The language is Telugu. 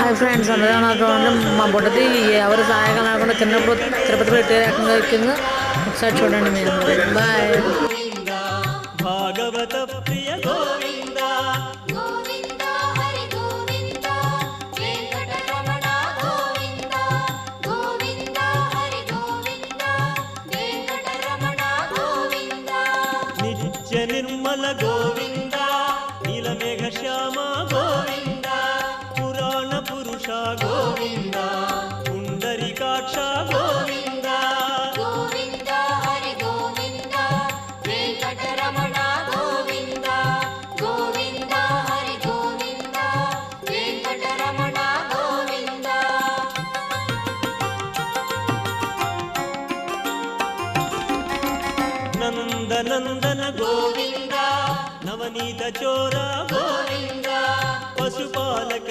హాయ్ ఫ్రెండ్స్, అందరూ నాకు మా బుడ్డది ఎవరు సహాయంగా లేకుండా తిన్నప్పుడు తిరుపతి పెట్టి రకంగా ఎక్కిందో ఒకసారి చూడండి మీరు. బాయ్. భాగవత ప్రియ గోవింద గోవింద హరి గోవింద వెంకటరమణ గోవింద గోవింద హరి గోవింద వెంకటరమణ గోవింద నిత్య నిర్మల గోవింద నీలమేఘ శ్యామ గోవింద పురాణ పురుష గోవింద పుండరీకాక్ష గోవింద గోవింద హరి గోవింద వెంకటరమణ గోవింద గోవింద హరి గోవింద వెంకటరమణ గోవింద నందనందన గోవింద నవనీత చోర గోవింద పశుపాలక